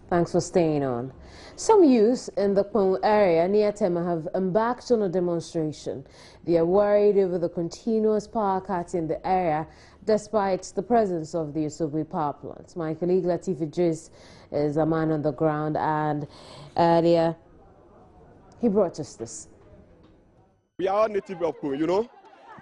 Thanks for staying on. Some youths in the Kpong area near Tema have embarked on a demonstration. They are worried over the continuous power cuts in the area despite the presence of the Usobu power plant. My colleague Latif Idris is a man on the ground, and earlier he brought us this. We are all native of Kpong, you know,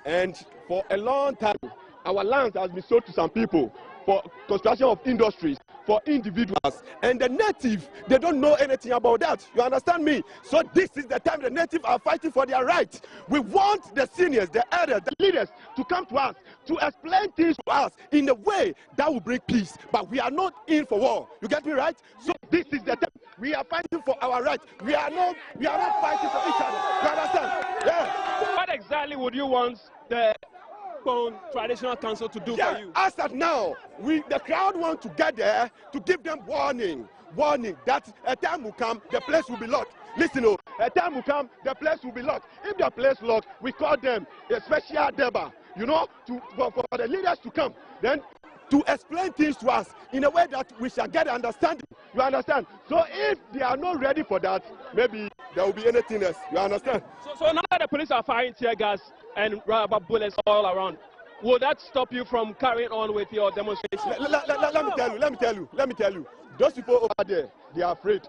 and for a long time our land has been sold to some people for construction of industries, for individuals, and the native, they don't know anything about that. You understand me? So this is the time the native are fighting for their rights. We want the seniors, the elders, the leaders to come to us, to explain things to us in a way that will bring peace. But we are not in for war. You get me right? So this is the time. We are fighting for our rights. We are not fighting for each other. You understand? Yeah. What exactly would you want the traditional council to do for you? As at now, the crowd want to get there to give them warning that a time will come, the place will be locked. Listen, a time will come, the place will be locked. If the place locked, we call them a special deba, you know, for the leaders to come, then to explain things to us in a way that we shall get understanding. You understand? So if they are not ready for that, maybe there will be anything else. You understand? So now that the police are firing tear gas and rubber bullets all around, will that stop you from carrying on with your demonstration? Let me tell you. Those people over there, they are afraid.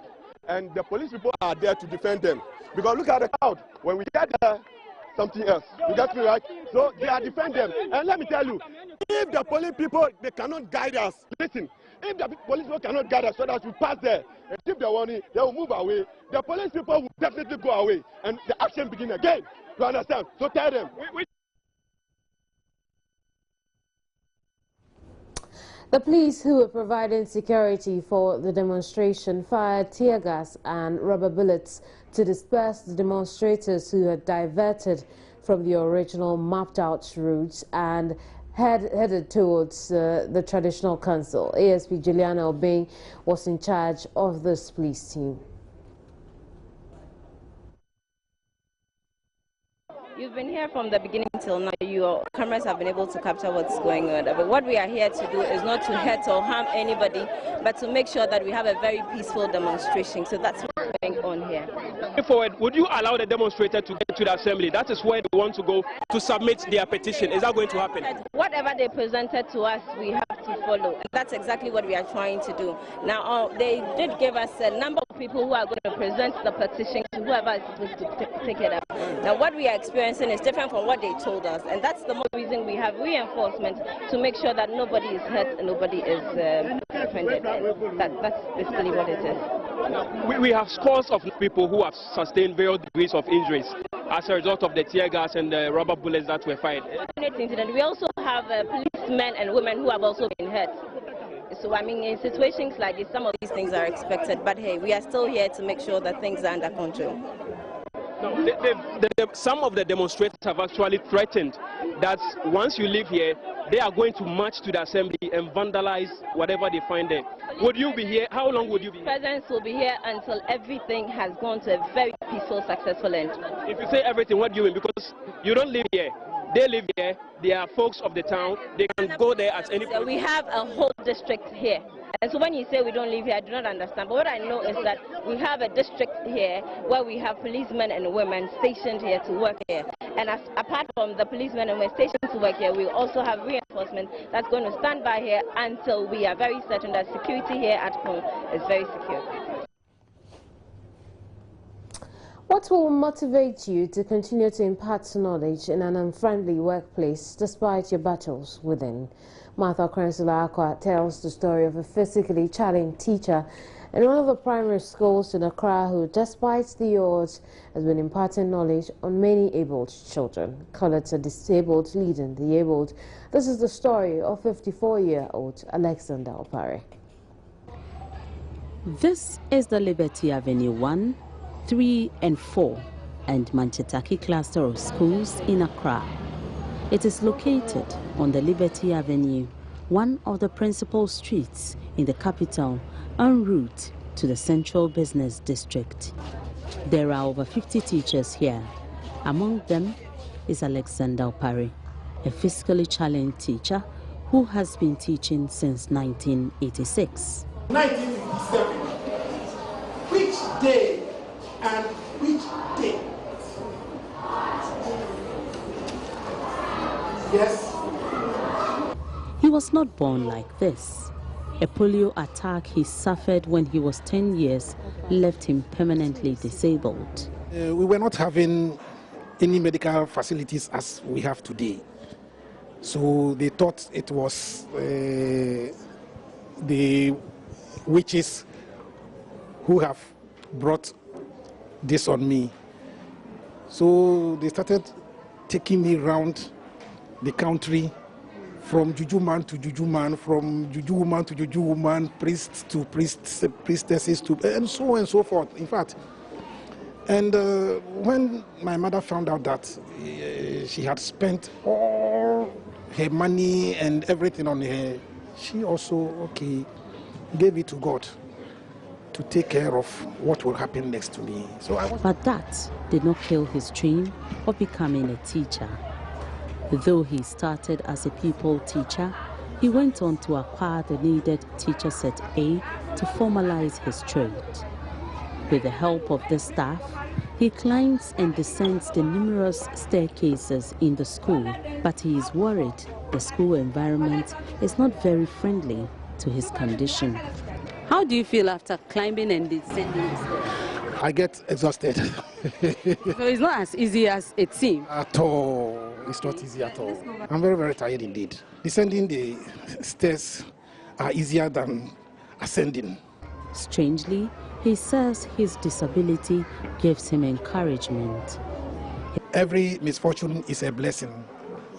And the police people are there to defend them. Because look at the crowd. When we get there, something else. You get me right? So they are defending them. And let me tell you, if the police people, they cannot guide us, listen, if the police people cannot guide us so that we pass there and give the warning, they will move away. The police people will definitely go away and the action begin again. You understand? So tell them. The police who were providing security for the demonstration fired tear gas and rubber bullets to disperse the demonstrators who had diverted from the original mapped out routes and headed towards the traditional council. ASP Juliana Obeng was in charge of this police team. You've been here from the beginning till now. Your cameras have been able to capture what's going on. But what we are here to do is not to hurt or harm anybody, but to make sure that we have a very peaceful demonstration. So that's what's going on here. Moving forward, would you allow the demonstrator to get to the assembly? That is where they want to go to submit their petition. Is that going to happen? Whatever they presented to us, we have to follow. And that's exactly what we are trying to do. Now, they did give us a number of people who are going to present the petition to whoever is supposed to pick it up. Now, what we are experiencing is different from what they told us, and that's the more reason we have reinforcement to make sure that nobody is hurt and nobody is offended. That's basically what it is. We have scores of people who have sustained various degrees of injuries as a result of the tear gas and the rubber bullets that were fired. We also have policemen and women who have also been hurt. So, I mean, in situations like this, some of these things are expected, but hey, we are still here to make sure that things are under control. Some of the demonstrators have actually threatened that once you leave here, they are going to march to the assembly and vandalize whatever they find there. Would you be here? How long would you be here? Presence will be here until everything has gone to a very peaceful, successful end. If you say everything, what do you mean? Because you don't live here. They live here. They are folks of the town. They can go there at any point. We have a whole district here. And so when you say we don't live here, I do not understand. But what I know is that we have a district here where we have policemen and women stationed here to work here. And apart from the policemen and women stationed to work here, we also have reinforcement that's going to stand by here until we are very certain that security here at home is very secure. What will motivate you to continue to impart knowledge in an unfriendly workplace despite your battles within? Martha Krensula Akwa tells the story of a physically challenged teacher in one of the primary schools in Accra who, despite the odds, has been imparting knowledge on many abled children. Colored a disabled leading the abled. This is the story of 54-year-old Alexander Opare. This is the Liberty Avenue 1, 3 and 4 and Manchetaki cluster of schools in Accra. It is located on the Liberty Avenue, one of the principal streets in the capital, en route to the Central Business District. There are over 50 teachers here. Among them is Alexander Opare, a physically challenged teacher who has been teaching since 1986. 1987, which day and which day? Yes. He was not born like this. A polio attack he suffered when he was 10 years left him permanently disabled. We were not having any medical facilities as we have today. So they thought it was the witches who have brought this on me. So they started taking me around the country, from juju man to juju man, from juju woman to juju woman, priests to priests, priestesses to, and so on and so forth, in fact. And when my mother found out that she had spent all her money and everything on her, she also, gave it to God to take care of what will happen next to me. But that did not kill his dream of becoming a teacher. Though he started as a pupil teacher, he went on to acquire the needed teacher set A to formalize his trade. With the help of the staff, he climbs and descends the numerous staircases in the school, but he is worried the school environment is not very friendly to his condition. How do you feel after climbing and descending the stairs? I get exhausted. So it's not as easy as it seems? At all. It's not easy at all. I'm very, very tired indeed. Descending the stairs are easier than ascending. Strangely, he says his disability gives him encouragement. Every misfortune is a blessing.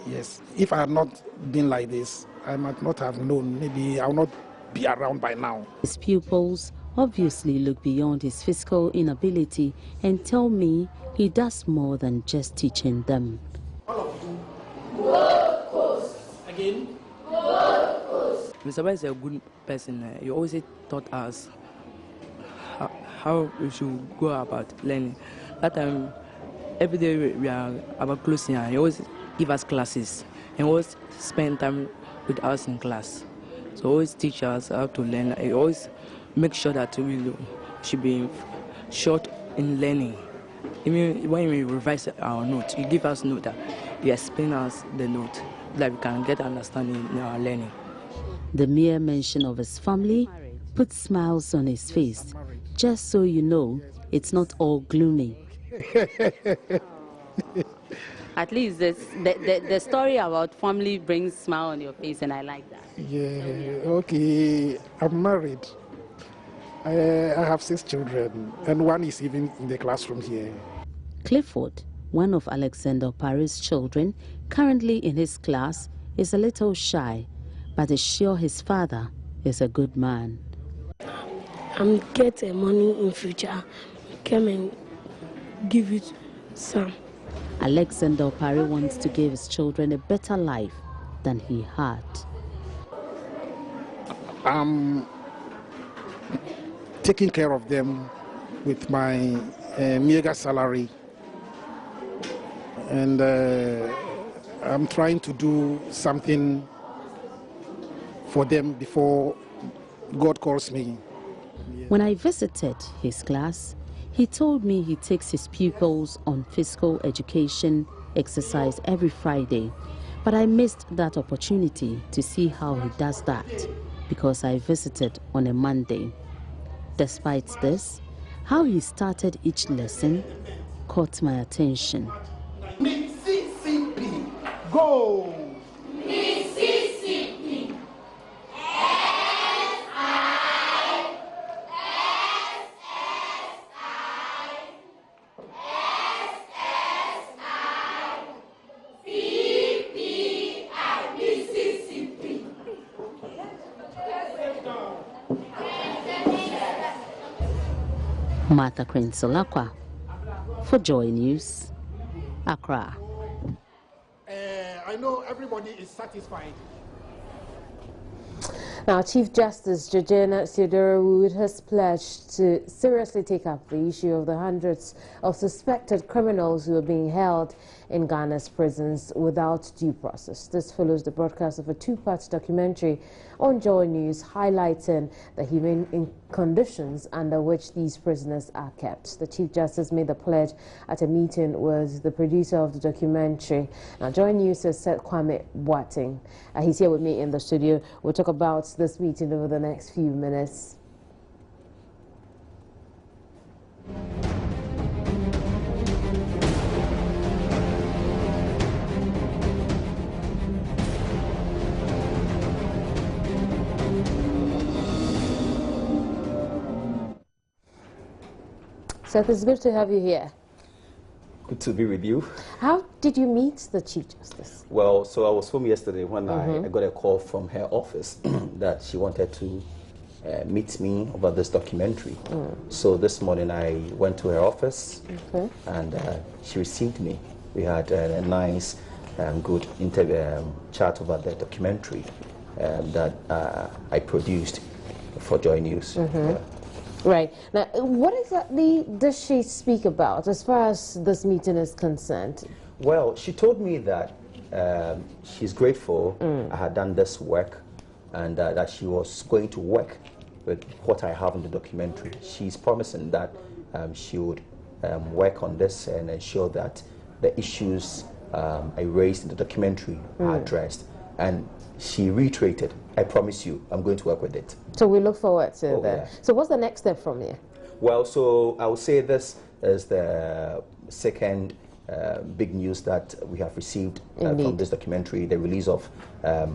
Yes. If I had not been like this, I might not have known. Maybe I will not be around by now. His pupils obviously look beyond his physical inability and tell me he does more than just teaching them. All of you. Gold Coast. Again. Gold Coast. Mr. Bai is a good person. He always taught us how we should go about learning. That time, every day we are about closing. He always give us classes and always spend time with us in class. So always teach us how to learn. He always make sure that we should be short in learning. Even when we revise our notes, he give us note that he explain us the note that we can get understanding in our learning. The mere mention of his family puts smiles on his face. Just so you know, it's not all gloomy. At least the story about family brings a smile on your face, and I like that. Yeah, okay. I'm married. I have 6 children, and one is even in the classroom here. Clifford, one of Alexander Paris' children, currently in his class, is a little shy, but is sure his father is a good man. I'm getting money in future. Come and give it some. Alexander Paris wants to give his children a better life than he had. I'm taking care of them with my meager salary, and I'm trying to do something for them before God calls me. When I visited his class, he told me he takes his pupils on physical education exercise every Friday, but I missed that opportunity to see how he does that because I visited on a Monday. Despite this, how he started each lesson caught my attention. Mississippi, go! Mississippi. Martha Krensolakwa for Joy News, Accra. I know everybody is satisfied. Now, Chief Justice Georgina Theodora Wood has pledged to seriously take up the issue of the hundreds of suspected criminals who are being held in Ghana's prisons without due process. This follows the broadcast of a two-part documentary on Joy News highlighting the humane conditions under which these prisoners are kept. The Chief Justice made the pledge at a meeting with the producer of the documentary. Now, Joy News has said Kwame Boateng. He's here with me in the studio. We'll talk about this meeting over the next few minutes. So it's good to have you here. Good to be with you. How did you meet the Chief Justice? Well, so I was home yesterday when I got a call from her office that she wanted to meet me about this documentary. So this morning I went to her office and she received me. We had a nice, good chat about the documentary that I produced for Joy News. Right. Now, what exactly does she speak about as far as this meeting is concerned? Well, she told me that she's grateful I had done this work and that she was going to work with what I have in the documentary. She's promising that she would work on this and ensure that the issues I raised in the documentary are addressed. And she reiterated, I promise you, I'm going to work with it. So we look forward to that. Yeah. So what's the next step from here? Well, so I would say this is the second big news that we have received from this documentary, the release of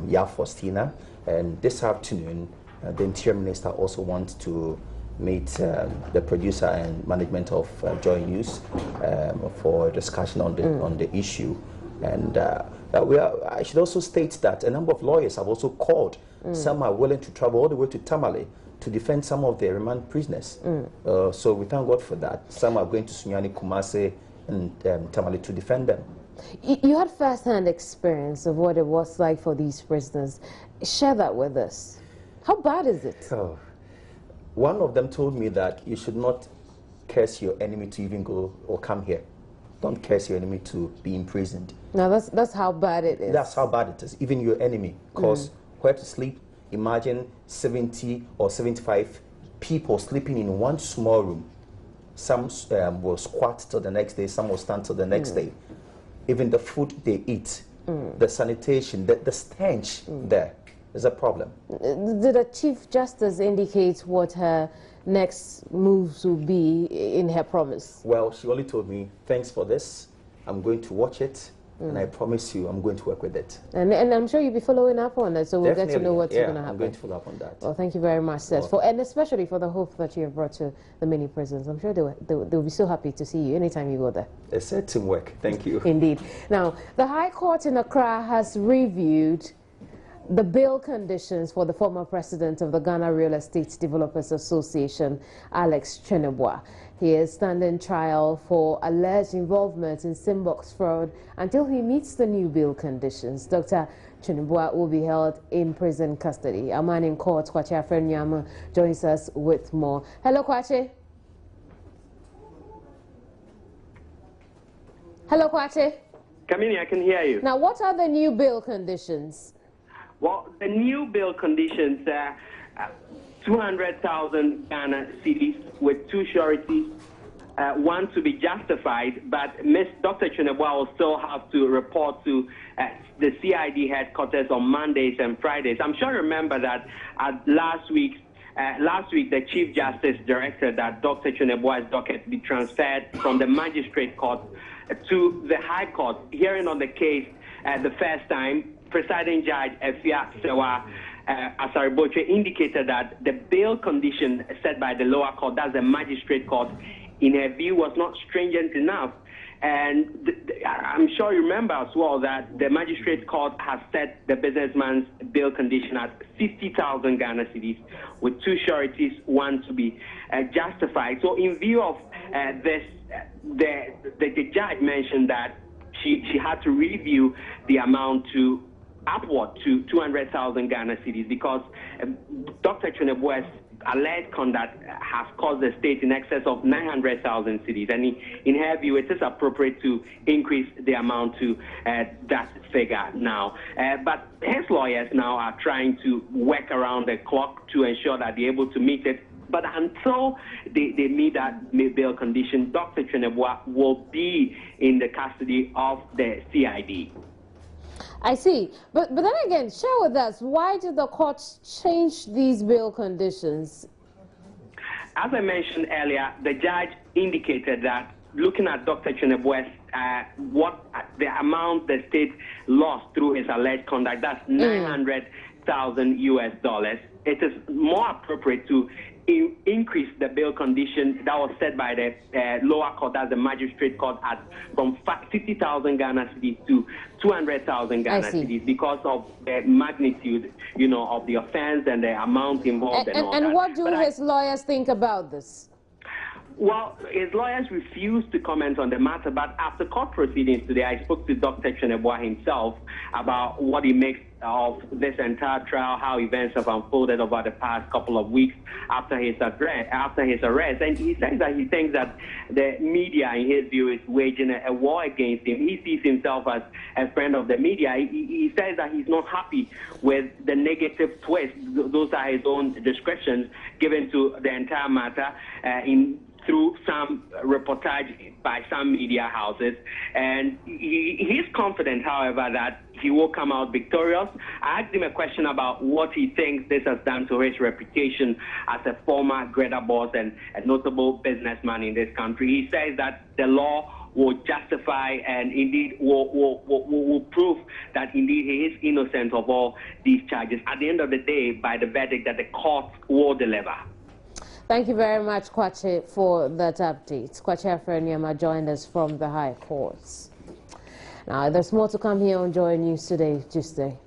Ya Faustina. And this afternoon, the Interior Minister also wants to meet the producer and management of Joy News for discussion on the issue. And I should also state that a number of lawyers have also called. Some are willing to travel all the way to Tamale to defend some of their remand prisoners. So we thank God for that. Some are going to Sunyani, Kumasi, and Tamale to defend them. You had first-hand experience of what it was like for these prisoners. Share that with us. How bad is it? Oh. One of them told me that you should not curse your enemy to even go or come here. Don't curse your enemy to be imprisoned. Now that's how bad it is. That's how bad it is. Even your enemy. Because where to sleep, imagine 70 or 75 people sleeping in one small room. Some will squat till the next day, some will stand till the next day. Even the food they eat, the sanitation, the stench there is a problem. Did the Chief Justice indicate what her next moves will be in her promise? Well, she only told me, thanks for this. I'm going to watch it. And I promise you, I'm going to work with it. And I'm sure you'll be following up on it, so we'll Definitely. get to know what's going to happen. I'm going to follow up on that. Well, thank you very much, Seth, and especially for the hope that you have brought to the many prisons. I'm sure they'll be so happy to see you anytime you go there. It's a teamwork. Thank you. Indeed. Now, the High Court in Accra has reviewed the bail conditions for the former president of the Ghana Real Estate Developers Association, Alex Cheneboa. He is standing trial for alleged involvement in Simbox fraud until he meets the new bail conditions. Dr. Cheneboa will be held in prison custody. A man in court, Kwache Afrenyama, joins us with more. Hello, Kwache. Hello, Kwache. Kamini, I can hear you. Now, what are the new bail conditions? Well, the new bail conditions are 200,000 Ghana cedis with two sureties, one to be justified, but Dr. Cheneboa will still have to report to the CID headquarters on Mondays and Fridays. I'm sure you remember that last week, the Chief Justice directed that Dr. Cheneboa's docket be transferred from the Magistrate Court to the High Court. Hearing on the case the first time, Presiding Judge Efia Sewa Asariboche indicated that the bail condition set by the lower court, that's the Magistrate Court, in her view was not stringent enough. And I'm sure you remember as well that the Magistrate Court has set the businessman's bail condition at 50,000 Ghana cedis with two sureties, one to be justified. So in view of this, the judge mentioned that she had to review the amount to upward to 200,000 Ghana cedis because Dr. Cheneboa's alleged conduct has cost the state in excess of 900,000 cedis. And in her view, it is appropriate to increase the amount to that figure now. But his lawyers now are trying to work around the clock to ensure that they're able to meet it. But until they meet that bail condition, Dr. Cheneboa will be in the custody of the CID. I see. But then again, share with us, why did the courts change these bail conditions? As I mentioned earlier, the judge indicated that looking at Dr. Cheneboa's, what the amount the state lost through his alleged conduct, that's $900,000 US, it is more appropriate to increase the bail condition that was set by the lower court, that's the magistrate court, from 50,000 Ghana cedis to 200,000 Ghana cedis because of the magnitude, of the offense and the amount involved and all that. And what do his lawyers think about this? Well, his lawyers refused to comment on the matter, but after court proceedings today, I spoke to Dr. Cheneboa himself about what he makes of this entire trial, how events have unfolded over the past couple of weeks after his arrest. And he says that he thinks that the media, in his view, is waging a war against him. He sees himself as a friend of the media. He says that he's not happy with the negative twist. Those are his own descriptions given to the entire matter through some reportage by some media houses. And he's confident, however, that he will come out victorious. I asked him a question about what he thinks this has done to his reputation as a former grader boss and a notable businessman in this country. He says that the law will justify and indeed will prove that indeed he is innocent of all these charges. At the end of the day, by the verdict that the court will deliver. Thank you very much, Kwache, for that update. Kwache Afreniama joined us from the High Courts. Now, there's more to come here on Joy News today, Tuesday.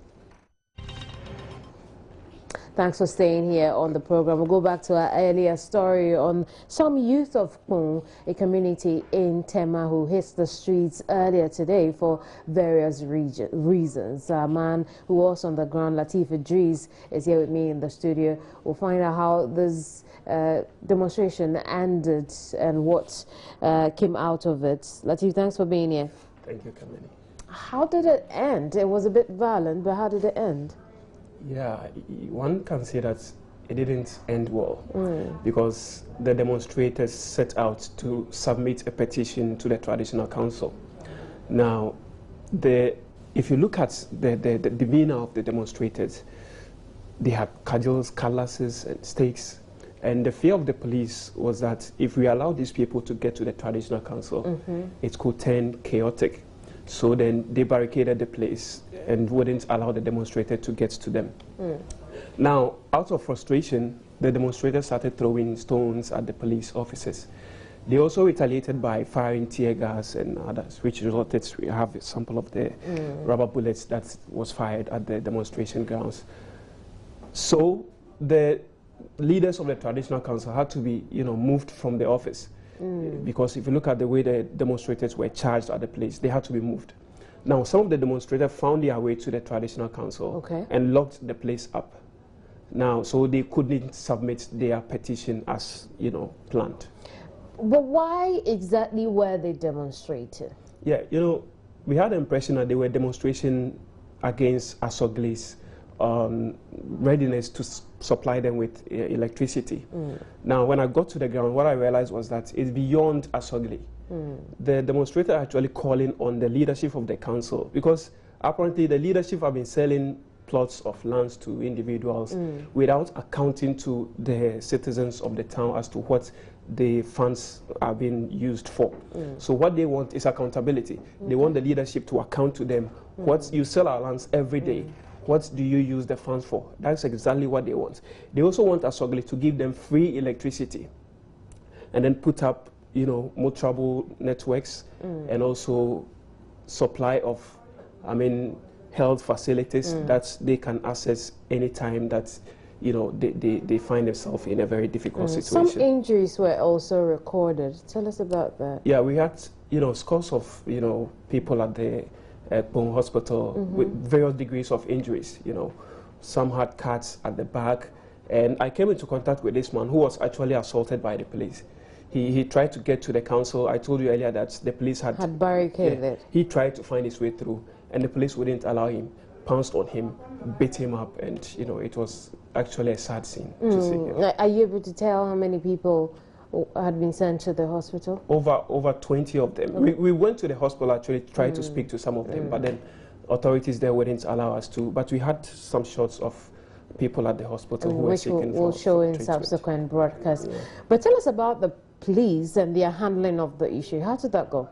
Thanks for staying here on the program. We'll go back to our earlier story on some youth of Kpung, a community in Tema, who hit the streets earlier today for various reasons. A man who was on the ground, Latif Idris, is here with me in the studio. We'll find out how this demonstration ended and what came out of it. Latif, thanks for being here. Thank you, Kamini. How did it end? It was a bit violent, but how did it end? Yeah, one can say that it didn't end well because the demonstrators set out to submit a petition to the Traditional Council. Now, if you look at the demeanor of the demonstrators, they had cudgels, cutlasses, and stakes. And the fear of the police was that if we allow these people to get to the Traditional Council, it could turn chaotic. So then they barricaded the place and wouldn't allow the demonstrators to get to them. Now, out of frustration, the demonstrators started throwing stones at the police officers. They also retaliated by firing tear gas and others, which resulted, we have a sample of the rubber bullets that was fired at the demonstration grounds. So the leaders of the Traditional Council had to be, moved from the office. Because if you look at the way the demonstrators were charged at the place, they had to be moved. Now, some of the demonstrators found their way to the Traditional Council and locked the place up. Now, so they couldn't submit their petition as, planned. But why exactly were they demonstrating? Yeah, we had the impression that they were demonstrating against Asogle's readiness to supply them with electricity. Now, when I got to the ground, what I realized was that it's beyond Asogli. The demonstrators are actually calling on the leadership of the council because apparently the leadership have been selling plots of lands to individuals without accounting to the citizens of the town as to what the funds are being used for. So what they want is accountability. They want the leadership to account to them. What you sell our lands every day. What do you use the funds for? That's exactly what they want. They also want Asogli to give them free electricity and then put up, multiple networks and also supply of, health facilities that they can access anytime that, they find themselves in a very difficult situation. Some injuries were also recorded. Tell us about that. Yeah, we had, scores of, people at the Kpung Hospital with various degrees of injuries. Some had cuts at the back, And I came into contact with this man who was actually assaulted by the police. He tried to get to the council. I told you earlier that the police had barricaded it. He tried to find his way through, and the police wouldn't allow him, pounced on him, beat him up, and you know, it was actually a sad scene to see. Are you able to tell how many people had been sent to the hospital? Over 20 of them. We went to the hospital, actually tried to speak to some of them, but then authorities there wouldn't allow us to. But we had some shots of people at the hospital who were taken we'll show in subsequent broadcasts. Yeah. But tell us about the police and their handling of the issue. How did that go?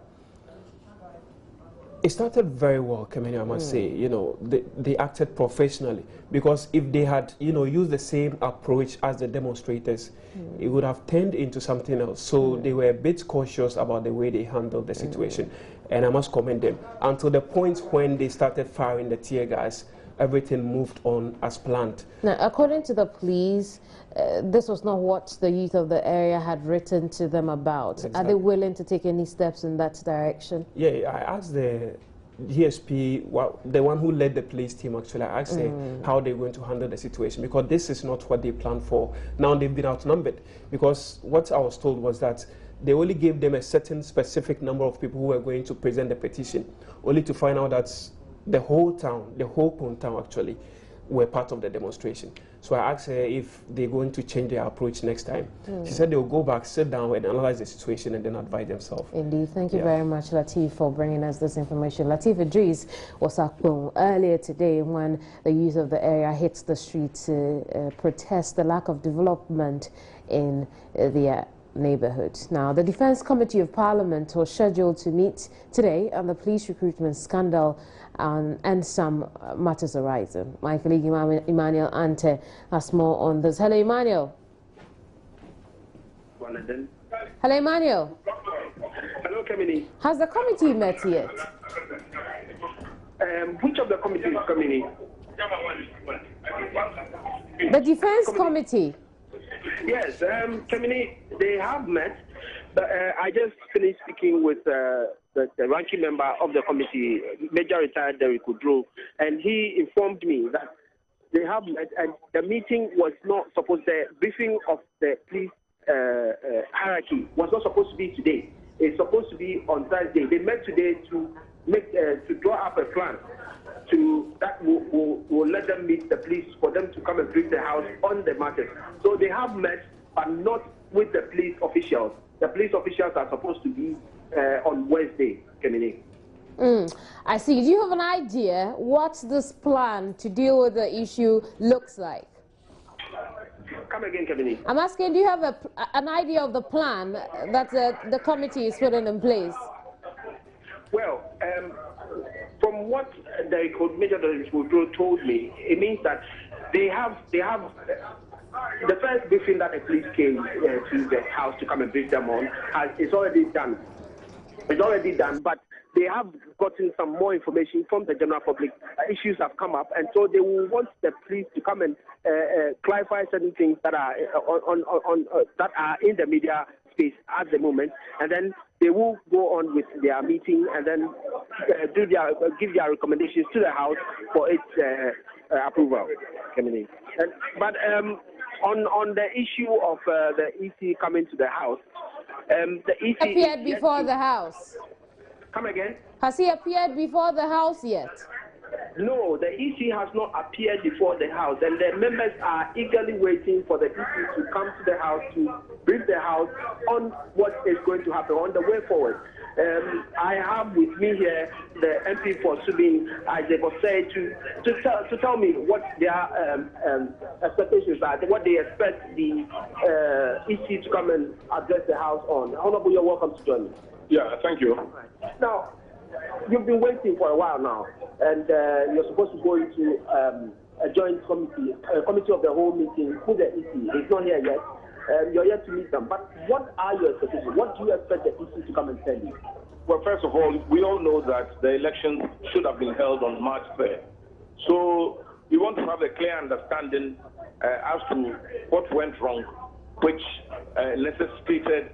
It started very well, Kamini, I must say. You know, they acted professionally, because if they had, you know, used the same approach as the demonstrators, it would have turned into something else. So they were a bit cautious about the way they handled the situation, and I must commend them. Until the point when they started firing the tear gas, everything moved on as planned. Now, according to the police, this was not what the youth of the area had written to them about. Exactly. Are they willing to take any steps in that direction? Yeah, I asked the DSP, the one who led the police team, actually, I asked them how they're going to handle the situation, because this is not what they planned for. Now they've been outnumbered, because what I was told was that they only gave them a certain specific number of people who were going to present the petition, only to find out that the whole town, the whole Pond town actually, were part of the demonstration. So I asked her if they're going to change their approach next time. She said they'll go back, sit down and analyze the situation and then advise themselves. Indeed. Thank you very much, Latif, for bringing us this information. Latif Idris was at Pond earlier today when the youth of the area hit the streets to protest the lack of development in their neighborhood. Now, the Defense Committee of Parliament was scheduled to meet today on the police recruitment scandal and some matters arising. My colleague Emmanuel Ante has more on this. Hello, Emmanuel. Hello, Emmanuel. Hello, Kamini. Has the committee met yet? Which of the committees, Kamini? The Defense Committee. Yes, Kamini, they have met. But, I just finished speaking with the ranking member of the committee, Major Retired Derek Udro, and he informed me that they have met, and the meeting was not supposed, the briefing of the police hierarchy was not supposed to be today. It's supposed to be on Thursday. They met today to make to draw up a plan that will let them meet the police for them to come and brief the House on the matter. So they have met, but not with the police officials. The police officials are supposed to be on Wednesday, Kennedy. I see. Do you have an idea what this plan to deal with the issue looks like? Come again, Kennedy. I'm asking, do you have an idea of the plan that the committee is putting in place? Well, from what Major Derek told me, it means that they have the first briefing that the police came to the House to come and brief them on is already done. It's already done, but they have gotten some more information from the general public. Issues have come up, and so they will want the police to come and clarify certain things that are that are in the media space at the moment, and then they will go on with their meeting and then give their recommendations to the House for its approval. But on the issue of the EC coming to the House, the EC appeared before the House. Come again? Has he appeared before the House yet? No, the EC has not appeared before the House, and the members are eagerly waiting for the EC to come to the House to brief the House on what is going to happen on the way forward. I have with me here the MP for Subin, Isaac Osei, to tell me what their expectations are, what they expect the EC to come and address the House on. Honorable, you're welcome to join me. Yeah, thank you. Now, you've been waiting for a while now, and you're supposed to go into a joint committee, a committee of the whole meeting with the EC. It's not here yet. You're yet to meet them. But what are your expectations? What do you expect the EC to come and tell you? Well, first of all, we all know that the election should have been held on March 3rd. So we want to have a clear understanding as to what went wrong, which necessitated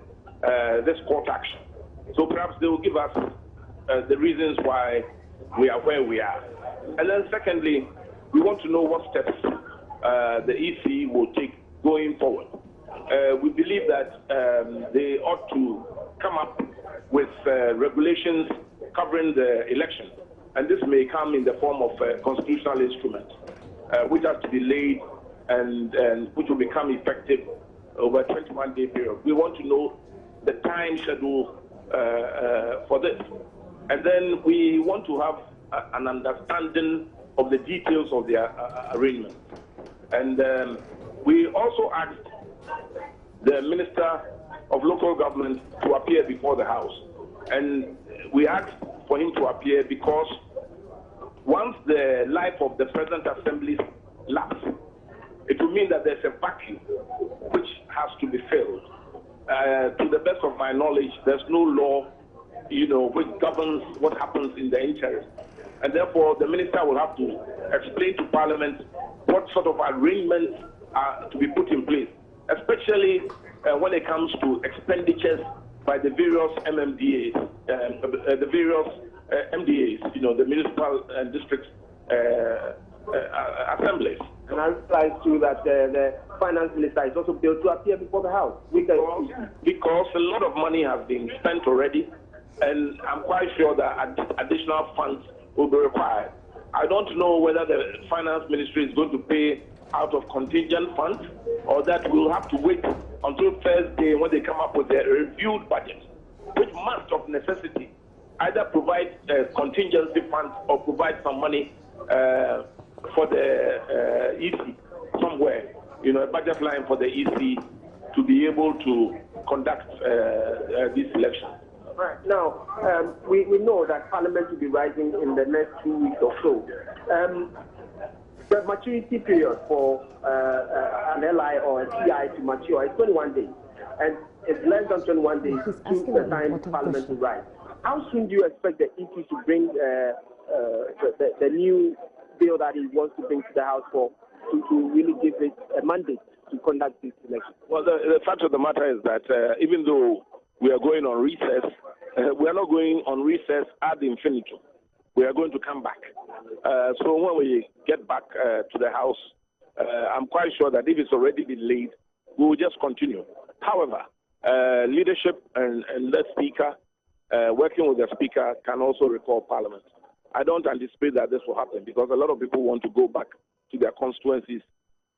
this court action. So perhaps they will give us the reasons why we are where we are. And then secondly, we want to know what steps the EC will take going forward. We believe that they ought to come up with regulations covering the election, and this may come in the form of a constitutional instrument, which has to be laid and which will become effective over a 21-day period. We want to know the time schedule for this. And then we want to have an understanding of the details of the arrangement. And we also asked the Minister of Local Government to appear before the House. And we asked for him to appear because once the life of the present assembly lapses, it will mean that there's a vacuum which has to be filled. To the best of my knowledge, there's no law, which governs what happens in the interim. And therefore, the minister will have to explain to Parliament what sort of arrangements are to be put in place, especially when it comes to expenditures by the various MMDAs, the various MDAs, the municipal and district assemblies. And I realize too that the finance minister is also built to appear before the House. Because a lot of money has been spent already, and I'm quite sure that additional funds will be required. I don't know whether the finance ministry is going to pay out of contingent funds, or that we'll have to wait until Thursday when they come up with their reviewed budget, which must of necessity either provide contingency funds or provide some money for the EC somewhere, a budget line for the EC to be able to conduct this election. Right. Now, we know that Parliament will be rising in the next 2 weeks or so. The maturity period for an LI or a TI to mature is 21 days. And it's less than 21 days to the time Parliament will rise. How soon do you expect the EC to bring the new bill that he wants to bring to the House to really give it a mandate to conduct this election? Well, the fact of the matter is that even though we are going on recess, we are not going on recess ad infinitum. We are going to come back. So when we get back to the House, I'm quite sure that if it's already been laid, we will just continue. However, leadership and the Speaker, working with the Speaker, can also recall Parliament. I don't anticipate that this will happen because a lot of people want to go back to their constituencies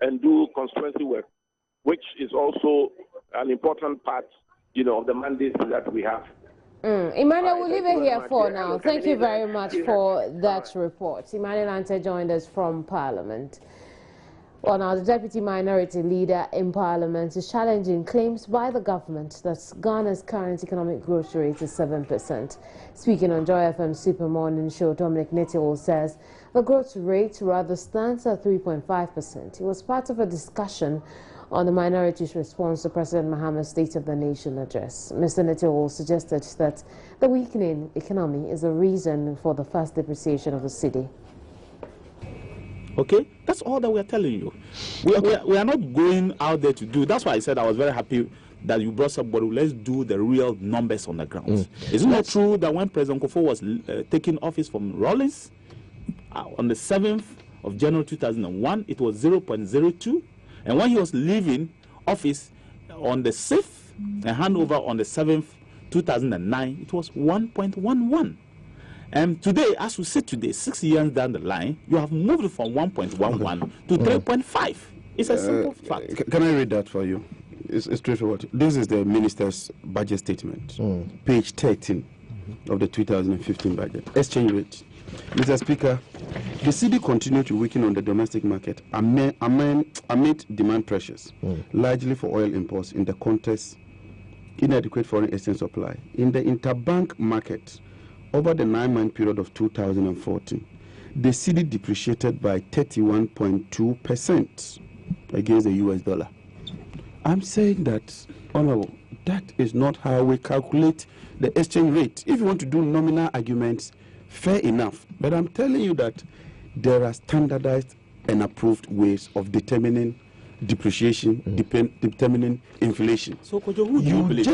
and do constituency work, which is also an important part, of the mandate that we have. Emmanuel, we'll leave it here for now. Thank you very much for that report. Emmanuel Ante joined us from Parliament. Well, now, the Deputy Minority Leader in Parliament is challenging claims by the government that Ghana's current economic growth rate is 7%. Speaking on Joy FM Super Morning Show, Dominic Nitiwol says the growth rate rather stands at 3.5%. It was part of a discussion on the minority's response to President Mahama's State of the Nation address. Mr. Nitiwol suggested that the weakening economy is a reason for the fast depreciation of the cedi. Okay, that's all that we are telling you. We are not going out there to do. That's why I said I was very happy that you brought up, but let's do the real numbers on the ground. Isn't it true that when President Kufuor was taking office from Rawlings on the 7th of January 2001, it was 0.02, and when he was leaving office on the 6th and handover on the 7th 2009, it was 1.11. And today, as we sit today, 6 years down the line, you have moved from 1.11 to 3.5. It's a simple fact. Can I read that for you? It's straightforward. This is the minister's budget statement, page 13 of the 2015 budget. Exchange rate. Mr. Speaker, the cedi continued to weaken on the domestic market amid demand pressures, largely for oil imports in the context inadequate foreign exchange supply. In the interbank market, over the 9-month period of 2014, the cedi depreciated by 31.2% against the US dollar. I'm saying that, Honorable, that is not how we calculate the exchange rate. If you want to do nominal arguments, fair enough. But I'm telling you that there are standardized and approved ways of determining depreciation determining inflation. So, Kojo, who do you believe?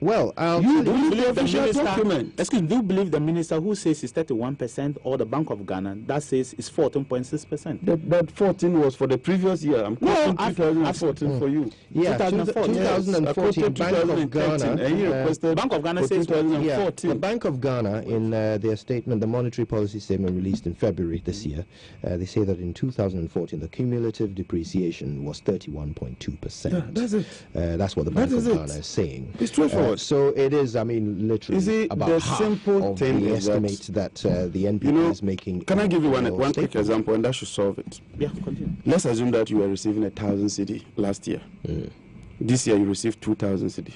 Well, you believe the official document. Excuse me, do you believe the minister who says it's 31% or the Bank of Ghana that says it's 14.6%? That 14 was for the previous year. I'm quoting 2014 for you. Yeah, 2014, Bank of Ghana. And he requested Bank of Ghana says 2014. The Bank of Ghana, in their statement, the monetary policy statement released in February this year, they say that in 2014 the cumulative depreciation was 31.2%. Yeah, that's it. That's what the Bank of Ghana is saying. It's straightforward. So it is, I mean, literally about half of the estimates that the NPP is making. Can I give you one quick example, and that should solve it? Yeah, continue. Let's assume that you were receiving 1,000 cedi last year. This year you received 2,000 cedi.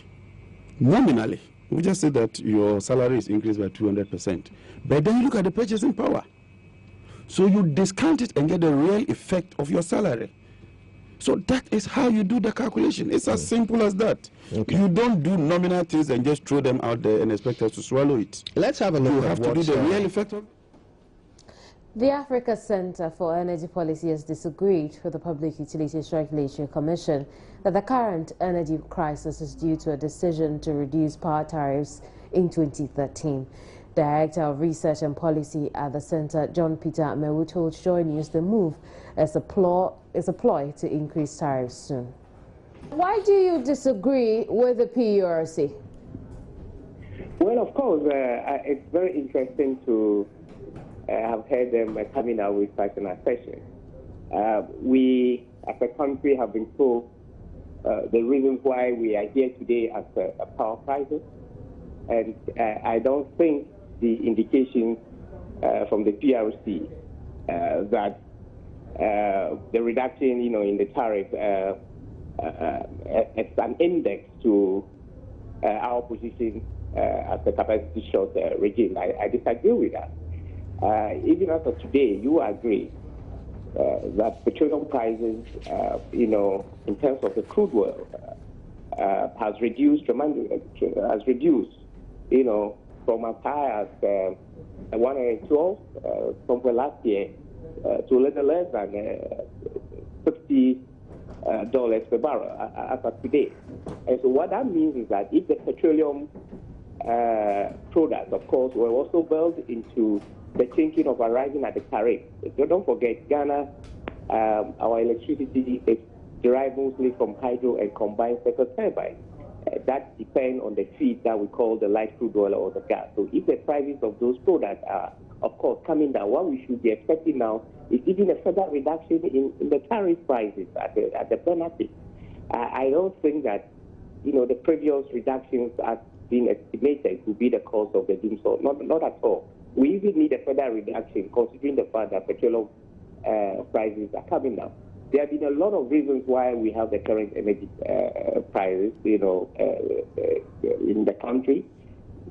Nominally, we just said that your salary is increased by 200%. But then you look at the purchasing power. So you discount it and get the real effect of your salary. So that is how you do the calculation. It's as simple as that. Okay. You don't do nominal things and just throw them out there and expect us to swallow it. Let's have a look at what... You have to do the real effect of... The Africa Center for Energy Policy has disagreed with the Public Utilities Regulatory Commission that the current energy crisis is due to a decision to reduce power tariffs in 2013. Director of Research and Policy at the Center, John Peter Mewu, told Joy News the move is a ploy to increase tariffs soon. Why do you disagree with the PURC? Well, of course, it's very interesting to have heard them coming out with such an assertion. We, as a country, have been told the reasons why we are here today as a power crisis, and I don't think the indications from the PRC that the reduction, in the tariff it's an index to our position as a capacity short regime. I disagree with that. Even as of today, you agree that petroleum prices, in terms of the crude oil, has reduced tremendously. Has reduced, from as high as 112 somewhere last year to a little less than $50 per barrel as of today. And so what that means is that if the petroleum products, of course, were also built into the thinking of arriving at the tariff. So don't forget, Ghana, our electricity is derived mostly from hydro and combined cycle turbines. That depends on the feed that we call the light crude oil or the gas. So if the prices of those products are, of course, coming down, what we should be expecting now is even a further reduction in the tariff prices at the benefit. I don't think that, the previous reductions as being estimated would be the cause of the doom. So not at all. We even need a further reduction, considering the fact that petroleum prices are coming down. There have been a lot of reasons why we have the current energy prices, in the country.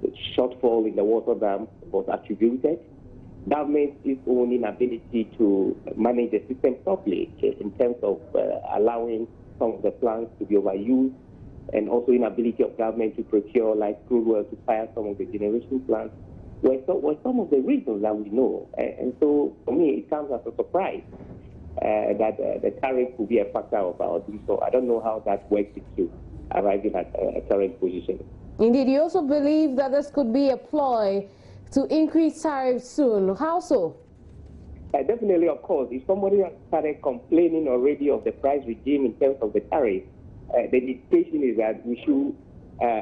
The shortfall in the water dam was attributed. Government's own inability to manage the system properly in terms of allowing some of the plants to be overused, and also inability of government to procure like crude oil to fire some of the generation plants were some of the reasons that we know. And so for me, it comes as a surprise that the tariff will be a factor of our doom. So I don't know how that works into arriving at a current position. Indeed, you also believe that this could be a ploy to increase tariffs soon. How so? Definitely, of course. If somebody has started complaining already of the price regime in terms of the tariff, the indication is that we should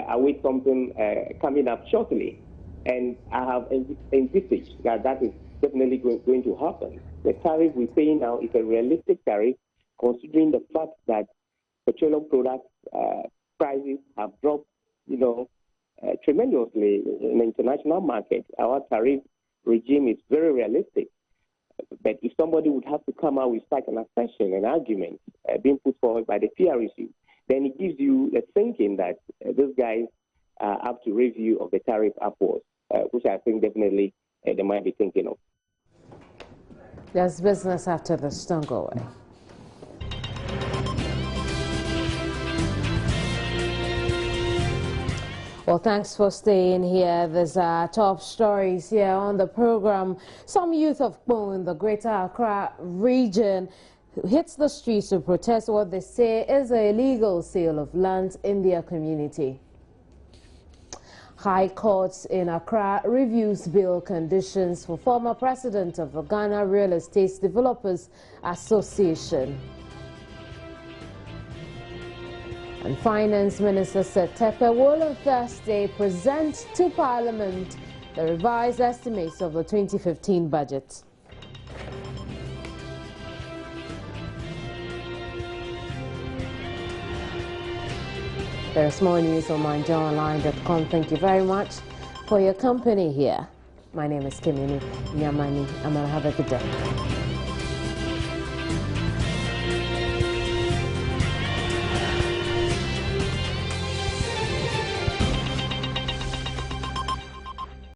await something coming up shortly. And I have envisaged that is definitely going to happen. The tariff we're paying now is a realistic tariff, considering the fact that petroleum products prices have dropped, tremendously in the international market. Our tariff regime is very realistic. But if somebody would have to come out with such an assertion, an argument being put forward by the PRC, then it gives you the thinking that these guys are up to review of the tariff upwards, which I think definitely they might be thinking of. There's business after this. Don't go away. Well, thanks for staying here. There's top stories here on the program. Some youth of Bo in the Greater Accra region hits the streets to protest what they say is an illegal sale of land in their community. High Court in Accra reviews bail conditions for former president of the Ghana Real Estate Developers Association. And Finance Minister said Tepe will on Thursday present to Parliament the revised estimates of the 2015 budget. There's more news on MyJoyOnline.com. Thank you very much for your company here. My name is Kimini Nyamani. I'm going to have a good day.